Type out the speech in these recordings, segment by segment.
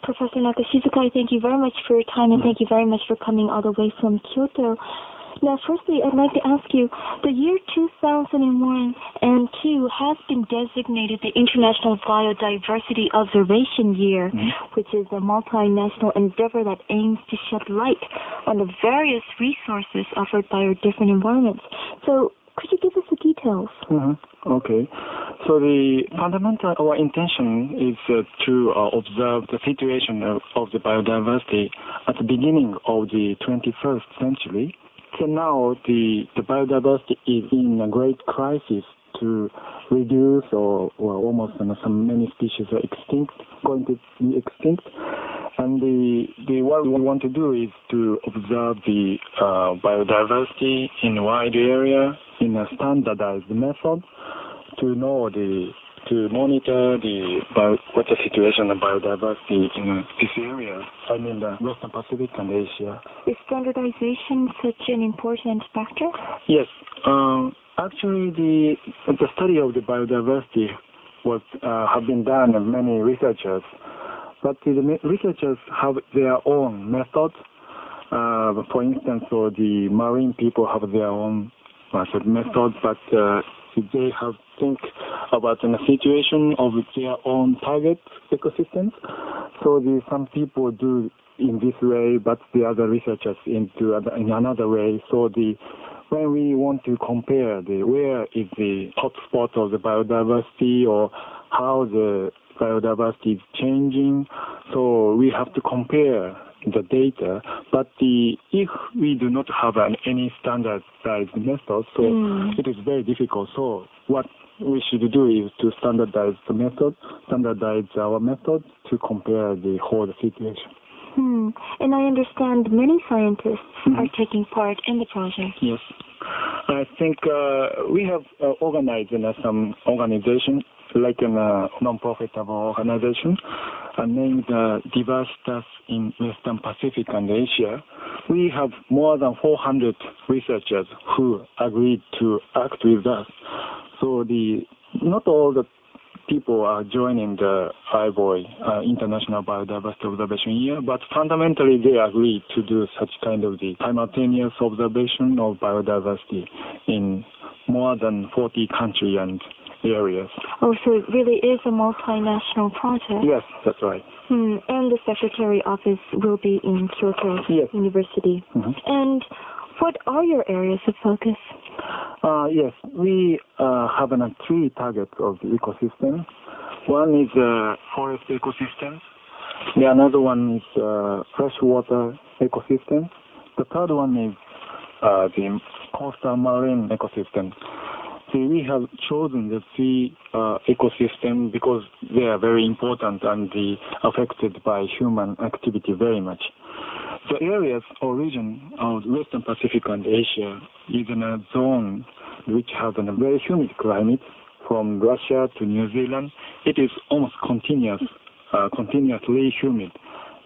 Professor Nakashizuka, thank you very much for your time, and thank you very much for coming all the way from Kyoto. Now, firstly, I'd like to ask you, the year 2001 and 2 has been designated the International Biodiversity Observation Year, which is a multinational endeavor that aims to shed light on the various resources offered by our different environments. So, could you give us the details? Okay. So the fundamental our intention is to observe the situation of the biodiversity at the beginning of the 21st century. So now the biodiversity is in a great crisis to reduce or almost many species are going to be extinct. And what we want to do is to observe the biodiversity in a wide area in a standardized method to monitor what the situation of biodiversity in this area. I mean the Western Pacific and Asia. Is standardization such an important factor? Yes. Actually, the study of the biodiversity have been done by many researchers, but the researchers have their own methods. For instance, the marine people have their own methods, but they have think about the situation of their own target ecosystems. So some people do in this way, but the other researchers in another way. So when we want to compare where is the hotspot of the biodiversity or how the biodiversity is changing, so we have to compare the data. But if we do not have any standardized method, so it is very difficult. So what we should do is to standardize our method to compare the whole situation. And I understand many scientists are taking part in the project. Yes. I think we have organized some organization, like a non-profitable organization, named Diversitas in Western Pacific and Asia. We have more than 400 researchers who agreed to act with us. So not all the people are joining the IBOY, International Biodiversity Observation Year, but fundamentally they agreed to do such kind of the simultaneous observation of biodiversity in more than 40 countries and areas. Oh, so it really is a multinational project? Yes, that's right. And the Secretary Office will be in Kyoto University. And what are your areas of focus? Yes, we have 3 targets of the ecosystem. One is forest ecosystems. The another one is freshwater ecosystem. The third one is the coastal marine ecosystem. So we have chosen the 3 ecosystems because they are very important and affected by human activity very much. The areas or region of Western Pacific and Asia is in a zone which has a very humid climate from Russia to New Zealand. It is almost continuously humid.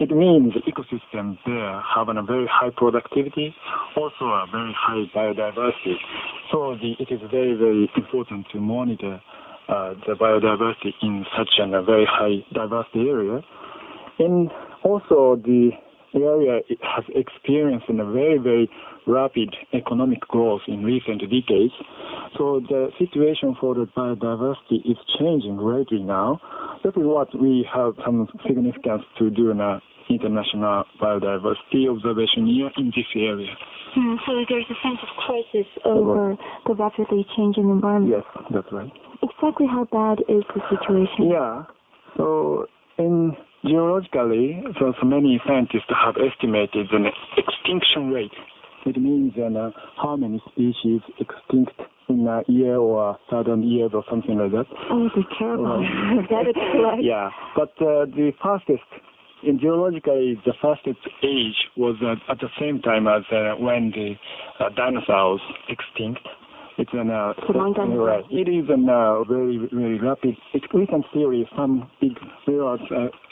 It means the ecosystems there have a very high productivity, also a very high biodiversity. So it is very, very important to monitor the biodiversity in such a very high diversity area. And also the area has experienced a very, very rapid economic growth in recent decades. So the situation for the biodiversity is changing greatly now. That is what we have some significance to do in an International Biodiversity Observation Year in this area. So there's a sense of crisis over the rapidly changing environment. Yes, that's right. Exactly how bad is the situation? Yeah. So geologically, so many scientists have estimated an extinction rate. It means how many species extinct in a year or 1,000 years or something like that. Oh, that's terrible. That is correct. Yeah, but the fastest, geologically, the fastest age was at the same time as when the dinosaurs extinct. It's a long time ago. Right. It is very, very rapid. We can see some big meteors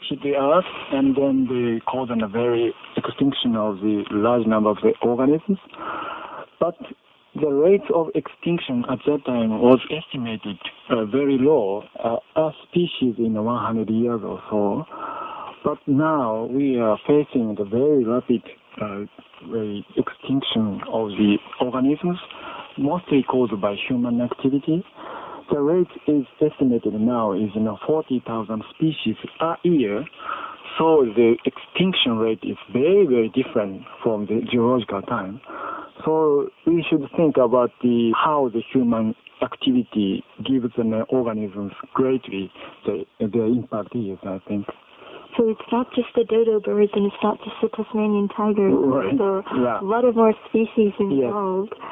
hit the Earth, and then they cause a very extinction of the large number of the organisms. But the rate of extinction at that time was estimated very low. A species in 100 years or so But now we are facing the very rapid extinction of the organisms, mostly caused by human activity. The rate is estimated now is 40,000 species a year. So the extinction rate is very, very different from the geological time. So we should think about how the human activity gives an organisms greatly the impact is, I think. So it's not just the dodo birds and it's not just the Tasmanian tiger. Right. So Yeah. a lot of more species involved. Yes.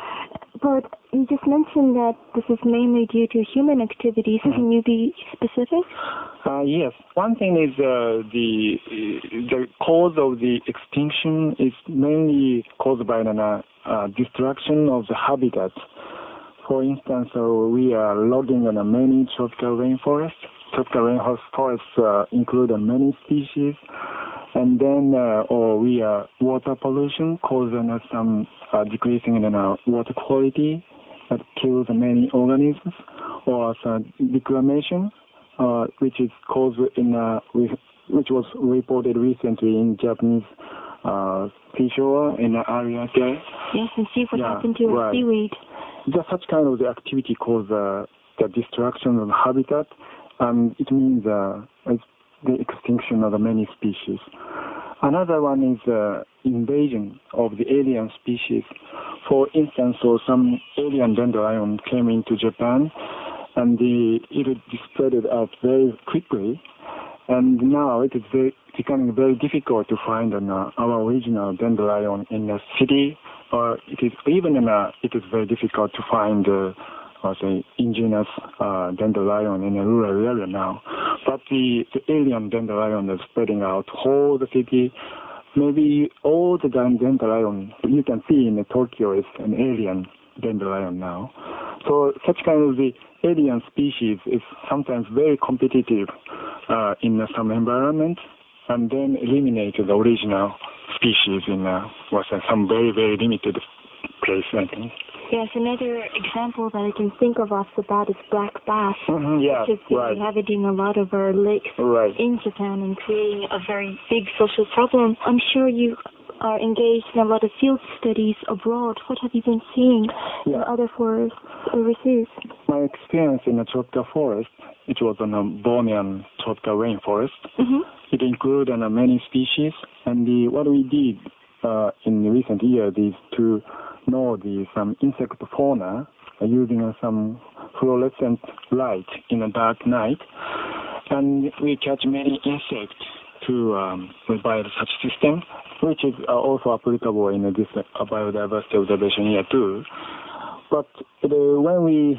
But you just mentioned that this is mainly due to human activities. Mm-hmm. Can you be specific? Yes. One thing is the cause of the extinction is mainly caused by destruction of the habitat. For instance, we are logging on many tropical rainforests. Tropical rainforests include many species. And then we are water pollution causing some decreasing in water quality that kills many organisms, or declamation, which is caused which was reported recently in Japanese seashore in the area there. Yes, and see what happened to our seaweed. Just such kind of the activity causes the destruction of habitat, and it means it's the extinction of many species. Another one is invasion of the alien species. For instance, some alien dandelion came into Japan, and it spread out very quickly. And now it is becoming very difficult to find our original dandelion in the city, or it is very difficult to find indigenous dandelion in a rural area now. But the alien dandelion is spreading out whole the city. Maybe all the dandelion you can see in Tokyo is an alien dandelion now. So such kind of the alien species is sometimes very competitive in some environment, and then eliminate the original species in some very, very limited place, I think. Yes, another example that I can think of off the bat is black bass, which is inhabiting a lot of our lakes in Japan and creating a very big social problem. I'm sure you are engaged in a lot of field studies abroad. What have you been seeing in other forests overseas? My experience in a tropical forest, it was a Bornean tropical rainforest. It included many species, and what we did in recent years is to know some insect fauna using some fluorescent light in a dark night, and we catch many insects by such system, which is also applicable in this biodiversity observation year too. But when we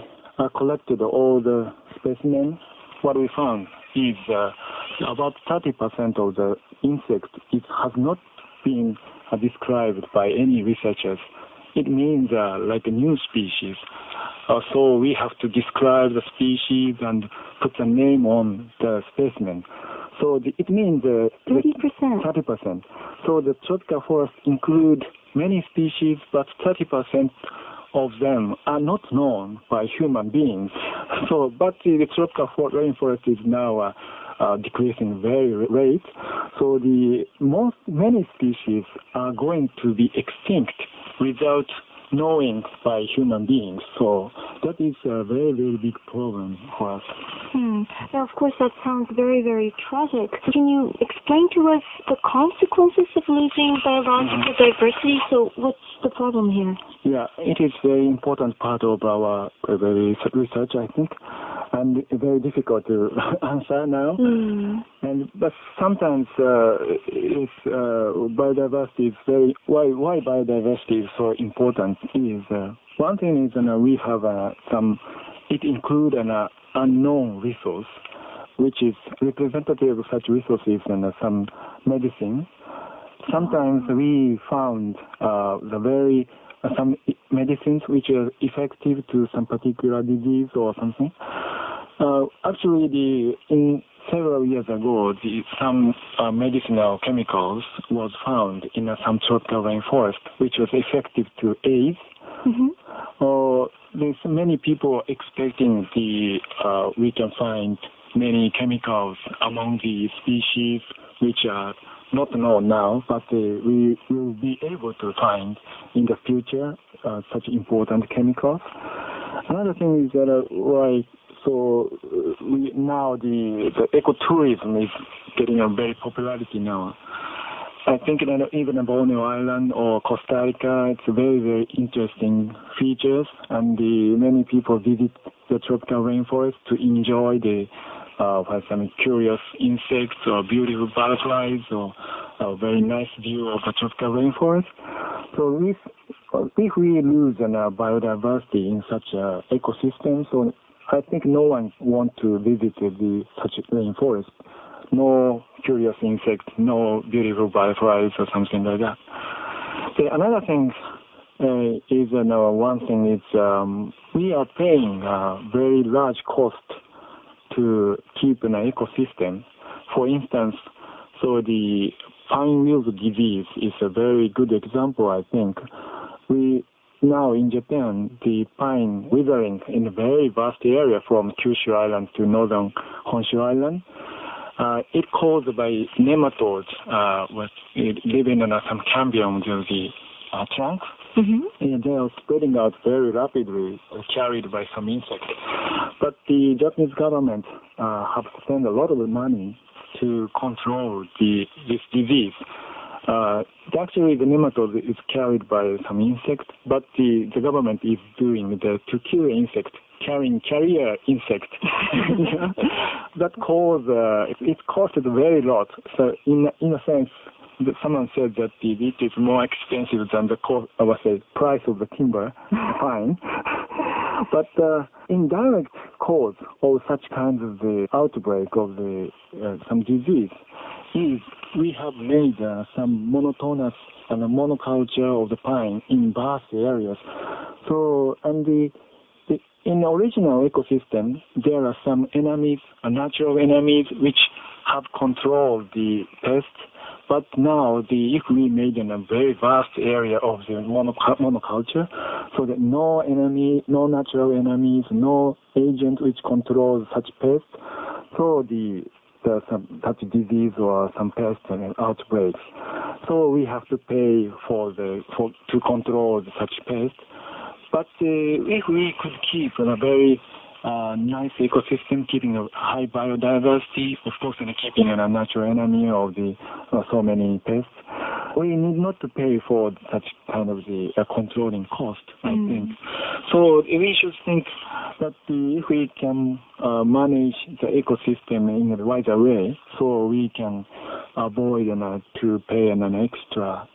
collected all the specimens, what we found is about 30% of the insects has not been described by any researchers. It means like a new species. So we have to describe the species and put a name on the specimen. So it means 30%. So the tropical forests include many species, but 30% of them are not known by human beings. So, but the tropical rainforest is now decreasing very rate. So many species are going to be extinct without knowing by human beings. So that is a very, very big problem for us. Now, of course, that sounds very, very tragic. Can you explain to us the consequences of losing biological diversity? So what's the problem here? Yeah, it is a very important part of our research, I think, and very difficult to answer now. But sometimes biodiversity is why biodiversity is so important is one thing is we have it includes an unknown resource, which is representative of such resources and some medicine. Sometimes we found some medicines which are effective to some particular disease or something. Actually, in several years ago, some medicinal chemicals was found in some tropical rainforest, which was effective to AIDS. There's many people expecting we can find many chemicals among the species which are not known now, but we will be able to find in the future such important chemicals. Another thing is that now the ecotourism is getting a very popularity now. I think that even Borneo Island or Costa Rica, it's very, very interesting features, and many people visit the tropical rainforest to enjoy some curious insects or beautiful butterflies or a very nice view of the tropical rainforest. So if we lose biodiversity in such an ecosystem, so I think no one wants to visit such a rainforest. No curious insects, no beautiful butterflies or something like that. Another thing is one thing is we are paying a very large cost to keep an ecosystem. For instance, so the pine wilt disease is a very good example, I think. Now in Japan, the pine withering in a very vast area from Kyushu Island to northern Honshu Island. It caused by nematodes living in some cambiums of the trunk. Mm-hmm. And they are spreading out very rapidly, carried by some insects. But the Japanese government have spent a lot of money to control this disease. Actually, the nematode is carried by some insect, but the government is doing to kill insect, carrier insect. That it costed very lot. So in a sense, someone said that it is more expensive than the price of the timber, pine. But indirect cause of such kinds of the outbreak of some disease is we have made some monotonous and monoculture of the pine in vast areas. So, and in the original ecosystem, there are some enemies, natural enemies, which have controlled the pests. But now, if we made in a very vast area of the monoculture, so that no enemy, no natural enemies, no agent which controls such pests, so such disease or some pest and outbreaks. So we have to pay to control such pests. But if we could keep a very nice ecosystem, keeping a high biodiversity, of course, and keeping a natural enemy of so many pests, we need not to pay for such kind of the controlling cost, I think. So we should think that if we can manage the ecosystem in a wider way, so we can avoid to pay an extra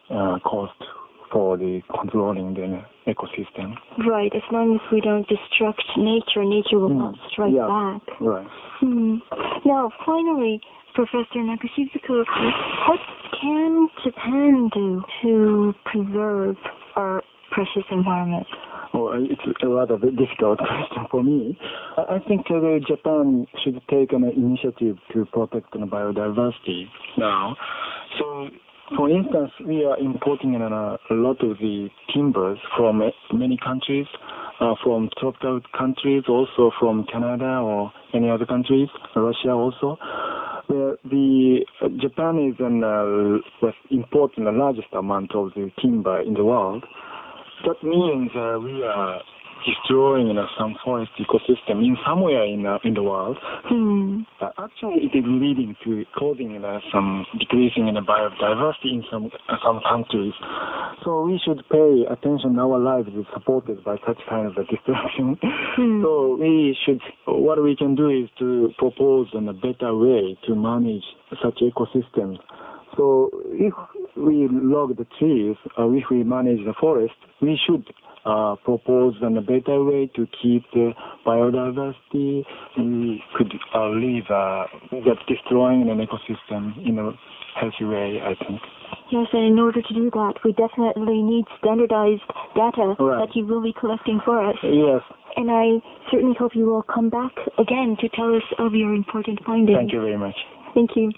cost for the controlling the ecosystem. Right. As long as we don't destruct nature, nature will not strike back. Right. Now, finally, Professor Nakashizuku, what can Japan do to preserve our precious environment? Oh, it's a rather difficult question for me. I think Japan should take an initiative to protect biodiversity now. So, for instance, we are importing a lot of the timbers from many countries, from tropical countries, also from Canada or any other countries, Russia also. Where Japan is importing the largest amount of the timber in the world. That means we are destroying some forest ecosystem in somewhere in the world. Actually, it is leading to causing some decreasing in the biodiversity in some countries. So we should pay attention. Our lives is supported by such kind of a destruction. So what we can do is to propose a better way to manage such ecosystems. So if we log the trees, if we manage the forest, we should propose a better way to keep the biodiversity. We could leave that destroying an ecosystem in a healthy way, I think. Yes, and in order to do that, we definitely need standardized data that you will be collecting for us. Yes. And I certainly hope you will come back again to tell us of your important findings. Thank you very much. Thank you.